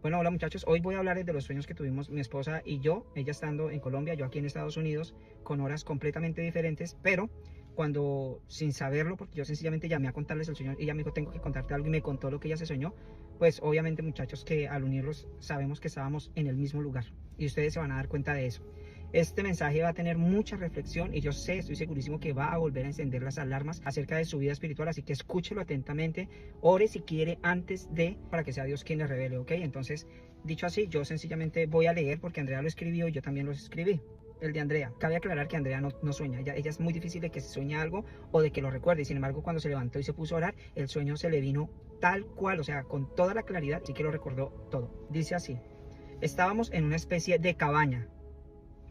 Bueno, hola muchachos, hoy voy a hablarles de los sueños que tuvimos mi esposa y yo, ella estando en Colombia, yo aquí en Estados Unidos, con horas completamente diferentes, pero cuando, sin saberlo, porque yo sencillamente llamé a contarles el sueño, ella me dijo, tengo que contarte algo y me contó lo que ella se soñó, pues obviamente muchachos que al unirlos sabemos que estábamos en el mismo lugar y ustedes se van a dar cuenta de eso. Este mensaje va a tener mucha reflexión y yo sé, estoy segurísimo que va a volver a encender las alarmas acerca de su vida espiritual, así que escúchelo atentamente, ore si quiere antes de, para que sea Dios quien le revele, ¿ok? Entonces, dicho así, yo sencillamente voy a leer porque Andrea lo escribió y yo también lo escribí. El de Andrea. Cabe aclarar que Andrea no sueña. Ella es muy difícil de que se sueñe algo o de que lo recuerde. Sin embargo, cuando se levantó y se puso a orar, el sueño se le vino tal cual, o sea, con toda la claridad, sí que lo recordó todo. Dice así: estábamos en una especie de cabaña.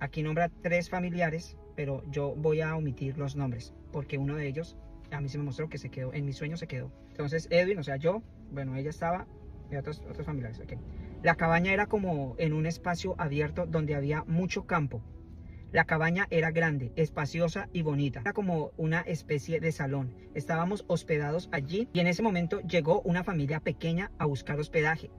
Aquí nombra 3 familiares, pero yo voy a omitir los nombres, porque uno de ellos a mí se me mostró que se quedó, en mi sueño se quedó. Entonces Edwin, o sea yo, bueno, ella estaba, y otros familiares, ok. La cabaña era como en un espacio abierto donde había mucho campo. La cabaña era grande, espaciosa y bonita. Era como una especie de salón. Estábamos hospedados allí y en ese momento llegó una familia pequeña a buscar hospedaje.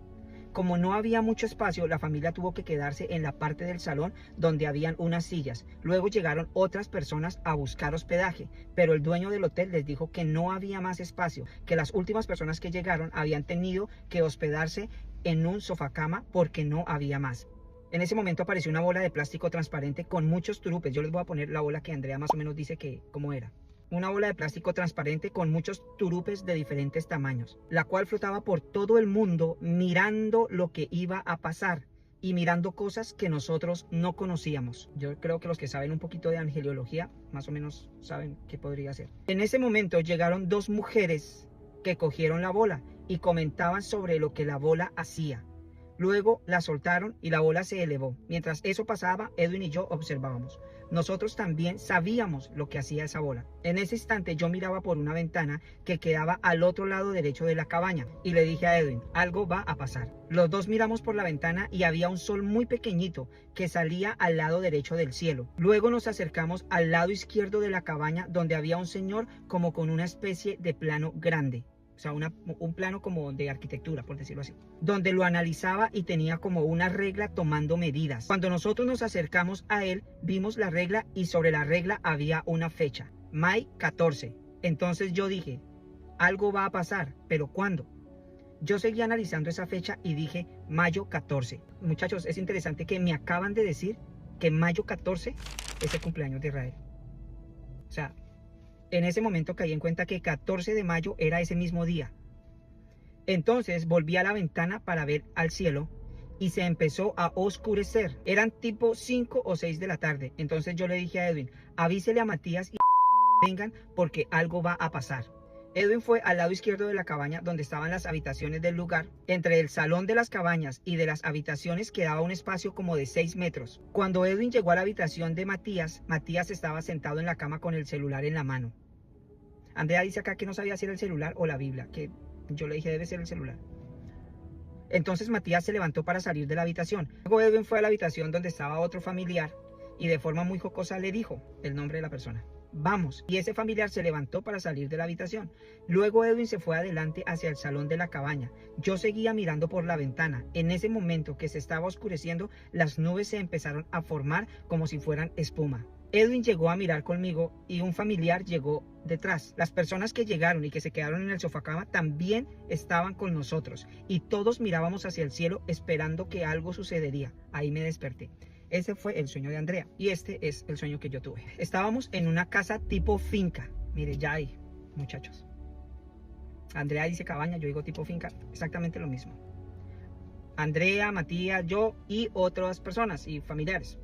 Como no había mucho espacio, la familia tuvo que quedarse en la parte del salón donde habían unas sillas. Luego llegaron otras personas a buscar hospedaje, pero el dueño del hotel les dijo que no había más espacio, que las últimas personas que llegaron habían tenido que hospedarse en un sofacama porque no había más. En ese momento apareció una bola de plástico transparente con muchos turupes. Yo les voy a poner la bola que Andrea más o menos dice que cómo era. Una bola de plástico transparente con muchos turupes de diferentes tamaños, la cual flotaba por todo el mundo mirando lo que iba a pasar y mirando cosas que nosotros no conocíamos. Yo creo que los que saben un poquito de angeliología más o menos saben qué podría ser. En ese momento llegaron 2 mujeres que cogieron la bola y comentaban sobre lo que la bola hacía. Luego la soltaron y la bola se elevó. Mientras eso pasaba, Edwin y yo observábamos. Nosotros también sabíamos lo que hacía esa bola. En ese instante yo miraba por una ventana que quedaba al otro lado derecho de la cabaña y le dije a Edwin, algo va a pasar. Los dos miramos por la ventana y había un sol muy pequeñito que salía al lado derecho del cielo. Luego nos acercamos al lado izquierdo de la cabaña donde había un señor como con una especie de plano grande. O sea, un plano como de arquitectura, por decirlo así, donde lo analizaba y tenía como una regla tomando medidas. Cuando nosotros nos acercamos a él, vimos la regla y sobre la regla había una fecha, mayo 14. Entonces yo dije, algo va a pasar, pero ¿cuándo? Yo seguí analizando esa fecha y dije, mayo 14. Muchachos, es interesante que me acaban de decir que mayo 14 es el cumpleaños de Israel. O sea, en ese momento caí en cuenta que 14 de mayo era ese mismo día. Entonces volví a la ventana para ver al cielo y se empezó a oscurecer. Eran tipo 5 o 6 de la tarde. Entonces yo le dije a Edwin, avísele a Matías y vengan porque algo va a pasar. Edwin fue al lado izquierdo de la cabaña donde estaban las habitaciones del lugar. Entre el salón de las cabañas y de las habitaciones quedaba un espacio como de 6 metros. Cuando Edwin llegó a la habitación de Matías, Matías estaba sentado en la cama con el celular en la mano. Andrea dice acá que no sabía si era el celular o la Biblia, que yo le dije debe ser el celular. Entonces Matías se levantó para salir de la habitación. Luego Edwin fue a la habitación donde estaba otro familiar y de forma muy jocosa le dijo el nombre de la persona. Vamos. Y ese familiar se levantó para salir de la habitación. Luego Edwin se fue adelante hacia el salón de la cabaña. Yo seguía mirando por la ventana. En ese momento que se estaba oscureciendo, las nubes se empezaron a formar como si fueran espuma. Edwin llegó a mirar conmigo y un familiar llegó detrás. Las personas que llegaron y que se quedaron en el sofacama también estaban con nosotros y todos mirábamos hacia el cielo esperando que algo sucedería. Ahí me desperté. Ese fue el sueño de Andrea y este es el sueño que yo tuve. Estábamos en una casa tipo finca. Mire, ya hay, muchachos. Andrea dice cabaña, yo digo tipo finca. Exactamente lo mismo. Andrea, Matías, yo y otras personas y familiares.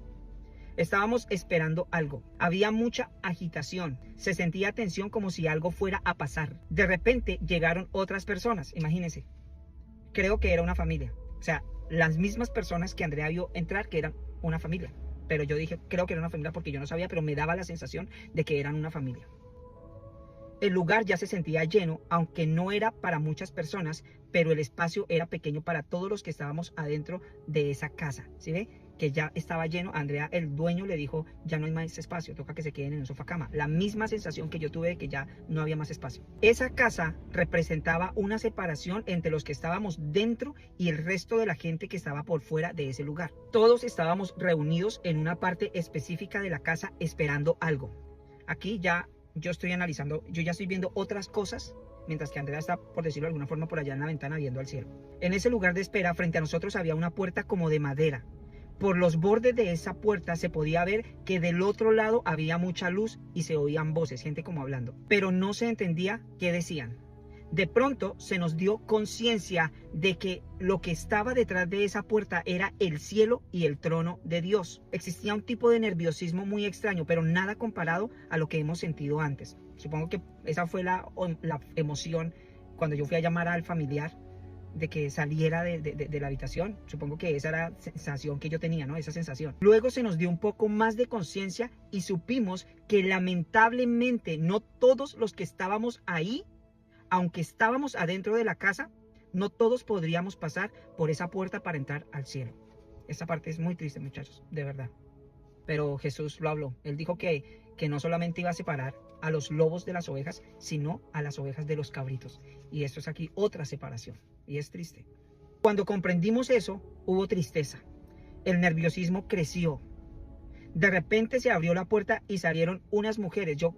Estábamos esperando algo. Había mucha agitación. Se sentía tensión como si algo fuera a pasar. De repente llegaron otras personas. Imagínense. Creo que era una familia. O sea, las mismas personas que Andrea vio entrar, que eran una familia. Pero yo dije, creo que era una familia porque yo no sabía, pero me daba la sensación de que eran una familia. El lugar ya se sentía lleno, aunque no era para muchas personas, pero el espacio era pequeño para todos los que estábamos adentro de esa casa. ¿Sí ve? Que ya estaba lleno. Andrea, el dueño, le dijo, ya no hay más espacio, toca que se queden en el sofá cama. La misma sensación que yo tuve de que ya no había más espacio. Esa casa representaba una separación entre los que estábamos dentro y el resto de la gente que estaba por fuera de ese lugar. Todos estábamos reunidos en una parte específica de la casa esperando algo. Aquí ya yo estoy analizando, yo ya estoy viendo otras cosas, mientras que Andrea está, por decirlo de alguna forma, por allá en la ventana viendo al cielo. En ese lugar de espera, frente a nosotros había una puerta como de madera. Por los bordes de esa puerta se podía ver que del otro lado había mucha luz y se oían voces, gente como hablando, pero no se entendía qué decían. De pronto se nos dio conciencia de que lo que estaba detrás de esa puerta era el cielo y el trono de Dios. Existía un tipo de nerviosismo muy extraño, pero nada comparado a lo que hemos sentido antes. Supongo que esa fue la emoción cuando yo fui a llamar al familiar de que saliera de la habitación. Supongo que esa era la sensación que yo tenía, ¿no? Esa sensación. Luego se nos dio un poco más de conciencia y supimos que lamentablemente no todos los que estábamos ahí, aunque estábamos adentro de la casa, no todos podríamos pasar por esa puerta para entrar al cielo. Esa parte es muy triste, muchachos, de verdad. Pero Jesús lo habló. Él dijo que no solamente iba a separar a los lobos de las ovejas, sino a las ovejas de los cabritos. Y esto es aquí otra separación. Y es triste. Cuando comprendimos eso, hubo tristeza. El nerviosismo creció. De repente se abrió la puerta y salieron unas mujeres. Yo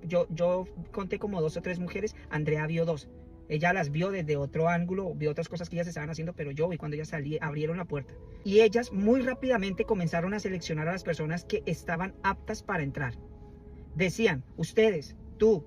conté como 2 o 3 mujeres. Andrea vio 2. Ella las vio desde otro ángulo, vio otras cosas que ellas estaban haciendo, pero yo vi cuando ellas abrieron la puerta. Y ellas muy rápidamente comenzaron a seleccionar a las personas que estaban aptas para entrar. Decían, ustedes, tú,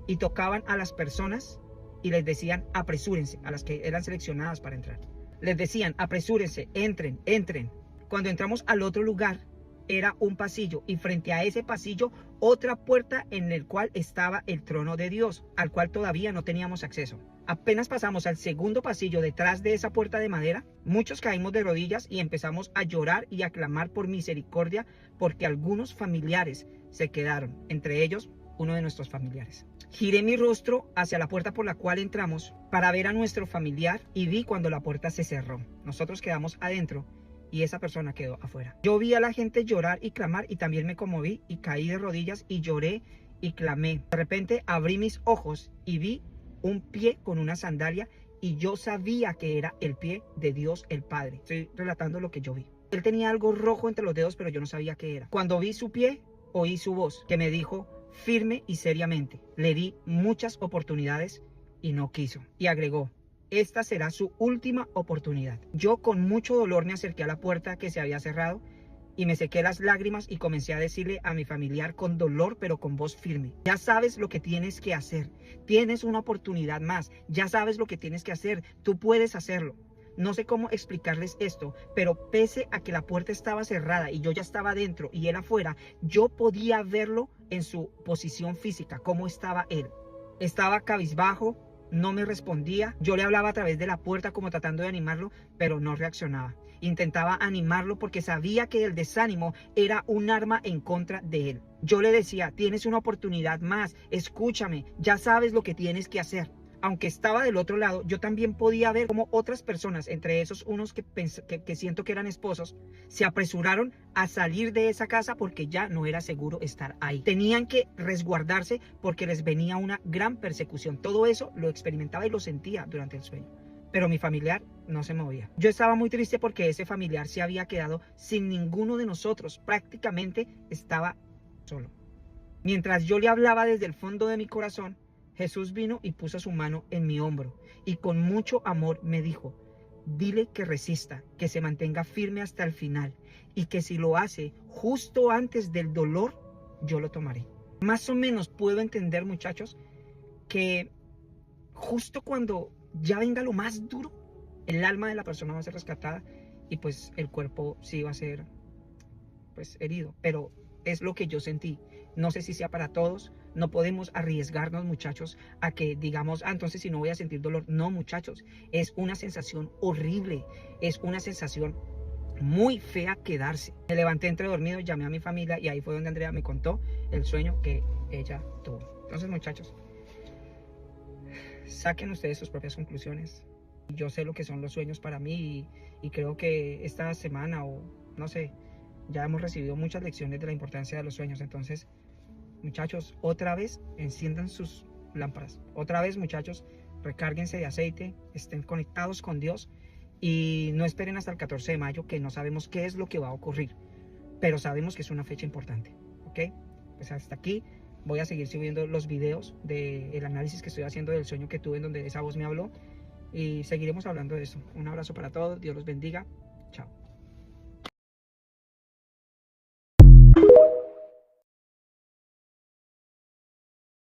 y tocaban a las personas y les decían, apresúrense, a las que eran seleccionadas para entrar. Les decían, apresúrense, entren. Cuando entramos al otro lugar, era un pasillo y frente a ese pasillo otra puerta en el cual estaba el trono de Dios, al cual todavía no teníamos acceso. Apenas pasamos al segundo pasillo detrás de esa puerta de madera, muchos caímos de rodillas y empezamos a llorar y a clamar por misericordia porque algunos familiares se quedaron, entre ellos uno de nuestros familiares. Giré mi rostro hacia la puerta por la cual entramos para ver a nuestro familiar y vi cuando la puerta se cerró. Nosotros quedamos adentro y esa persona quedó afuera. Yo vi a la gente llorar y clamar y también me conmoví y caí de rodillas y lloré y clamé. De repente abrí mis ojos y vi un pie con una sandalia y yo sabía que era el pie de Dios el Padre. Estoy relatando lo que yo vi. Él tenía algo rojo entre los dedos, pero yo no sabía qué era. Cuando vi su pie, oí su voz que me dijo firme y seriamente. Le di muchas oportunidades y no quiso. Y agregó, esta será su última oportunidad. Yo con mucho dolor me acerqué a la puerta que se había cerrado y me sequé las lágrimas y comencé a decirle a mi familiar con dolor pero con voz firme, ya sabes lo que tienes que hacer, tienes una oportunidad más, ya sabes lo que tienes que hacer, tú puedes hacerlo. No sé cómo explicarles esto, pero pese a que la puerta estaba cerrada y yo ya estaba dentro y él afuera, yo podía verlo en su posición física, cómo estaba él. Estaba cabizbajo, no me respondía. Yo le hablaba a través de la puerta como tratando de animarlo, pero no reaccionaba. Intentaba animarlo porque sabía que el desánimo era un arma en contra de él. Yo le decía, tienes una oportunidad más, escúchame, ya sabes lo que tienes que hacer. Aunque estaba del otro lado, yo también podía ver cómo otras personas, entre esos unos que siento que eran esposos, se apresuraron a salir de esa casa porque ya no era seguro estar ahí. Tenían que resguardarse porque les venía una gran persecución. Todo eso lo experimentaba y lo sentía durante el sueño. Pero mi familiar no se movía. Yo estaba muy triste porque ese familiar se había quedado sin ninguno de nosotros. Prácticamente estaba solo. Mientras yo le hablaba desde el fondo de mi corazón, Jesús vino y puso su mano en mi hombro y con mucho amor me dijo, dile que resista, que se mantenga firme hasta el final y que si lo hace justo antes del dolor, yo lo tomaré. Más o menos puedo entender, muchachos, que justo cuando ya venga lo más duro, el alma de la persona va a ser rescatada y pues el cuerpo sí va a ser pues herido, pero es lo que yo sentí. No sé si sea para todos. No podemos arriesgarnos, muchachos, a que digamos, entonces si no voy a sentir dolor. No, muchachos, es una sensación horrible, es una sensación muy fea quedarse. Me levanté entre dormido, llamé a mi familia y ahí fue donde Andrea me contó el sueño que ella tuvo. Entonces, muchachos, saquen ustedes sus propias conclusiones. Yo sé lo que son los sueños para mí y creo que esta semana o no sé, ya hemos recibido muchas lecciones de la importancia de los sueños. Entonces, muchachos, otra vez enciendan sus lámparas. Otra vez, muchachos, recárguense de aceite, estén conectados con Dios y no esperen hasta el 14 de mayo, que no sabemos qué es lo que va a ocurrir, pero sabemos que es una fecha importante, ¿ok? Pues hasta aquí. Voy a seguir subiendo los videos del análisis que estoy haciendo del sueño que tuve en donde esa voz me habló y seguiremos hablando de eso. Un abrazo para todos, Dios los bendiga, chao.